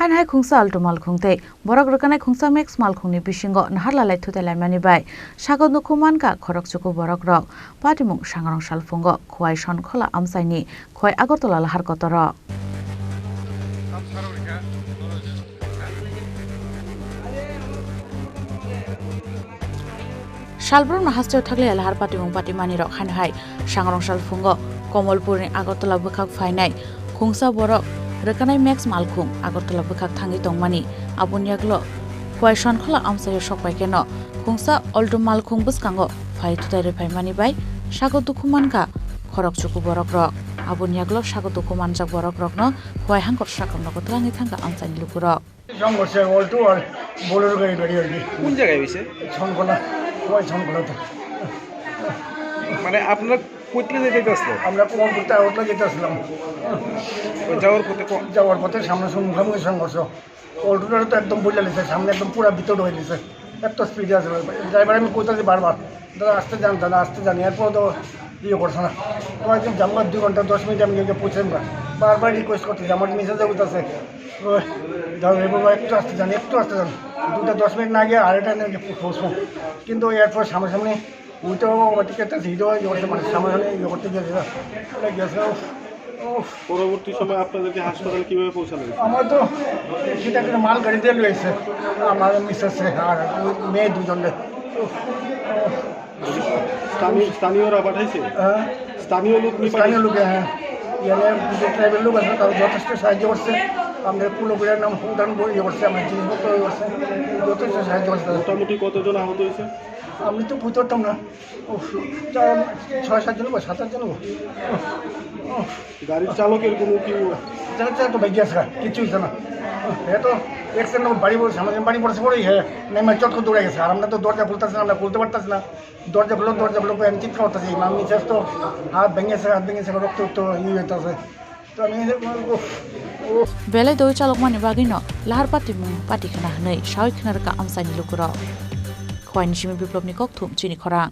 Khanhai khungsa Alto Malkhungte Bororok rokanai khungsa Max Malkhungni Bisingo Naharlalai Thutailaimanibai Sago Dwkhu Mankha Khrokchuku Bororok Patimung sangrong salfungo khwai sonkhola amsaini khwai Agartala lahar kotoro Shalbron Mahasteo Tagle Lahar Patimung Patimani Rok Khanhai sangrong salfungo Komolpurni Agartala bukhak phainai khungsa Bororok rokanai Max Malkhung Agartala bukhak thangi tongmani abunyaglo khwai sonkhola amsayo sokpai keno khungsa Alto Malkhung buskango phai Thutailaimanibai Sago Dwkhu Mankha Khrokchuku Bororok abunyaglo Sago Dwkhu Manjak Bororok no khwai hangkor sakam no tlangi thangka amsani lukurok সংঘর্ষে Alto আর Bolero গাড়ি গাড়ি আর কি কোন জায়গায় হইছে ছনকলা ওই ছনকলাতে মানে আপনারা কই থেকে যেতে আসলো আমরা কোন করতে আউটলা যেতে আসলাম যাওয়ার পথে সামনে মুখোমুখি সংঘর্ষ অল্টোটা তো একদম বইলা লিছে সামনে একদম পুরো ভিতর হয়ে লিছে এত স্পিডে আছে ড্রাইভার আমি কইতাছি বারবার দাদা আসতে যান দাদা আসতে যান এরপর তো ইয়ে করছে না কয়েকদিন জামগার 2 ঘন্টা 10 মিনিট আমি গিয়ে পৌঁছাম না বারবার রিকোয়েস্ট করতেছি আমার মেসেজ উঠতেছে দাদা একটু আসতে যান 2-10 মিনিট না গিয়ে আড়াইটা নিয়ে পৌঁছবো কিন্তু এরপর সামনাসামনি উইটাও টিকেটটা ভিডিও ইয়ে করতে মানে সামনাসামনি ইয়ে করতে গিয়েছে পরবর্তী সময় আপনাদেরকে হাসপাতালে কিভাবে পৌঁছানো আমার তো সেটা একটা মাল গাড়িতে রয়েছে আমার মিসেসে আর মেয়ে দুজনে স্থানীয়রা পাঠাইছে স্থানীয় লোক হ্যাঁ ইয়ানে যে ট্রাইবেল লোক আছে তারা যথেষ্ট সাহায্য করছে আমাদের পুলোগুড়ার নাম উদান ইয়ে করছে আমার জিনিসপত্র ইয়ে করছে যথেষ্ট সাহায্য করছে মোটামুটি কতজন আহত হয়েছে আমি তো বুঝতাম না 6-7 জন 7-8 জন গাড়ির চালকের কোনো কি চালক তো বেগে আছে কিছু হচ্ছে না এ তো অ্যাক্সিডেন্ট বাড়ি পড়ছে আমাদের বাড়ি পড়ছে পড়েই হ্যাঁ নেমে চটকে দৌড়ে গেছে আর আমরা তো দরজা খুলতেছি না আমরা খুলতে পারতেছি না দরজা খুলো আমি চিৎকার করতেছি আমি নিচেস তো হাত ভেঙেছে রক্ত ইয়ে হইতেছে তো আমি Belai doi chalok mani bagino lahar patimung patikhana hnai shawikhnarka amsani lukuro khwai nishimi biplobni kokthum Chini Khorang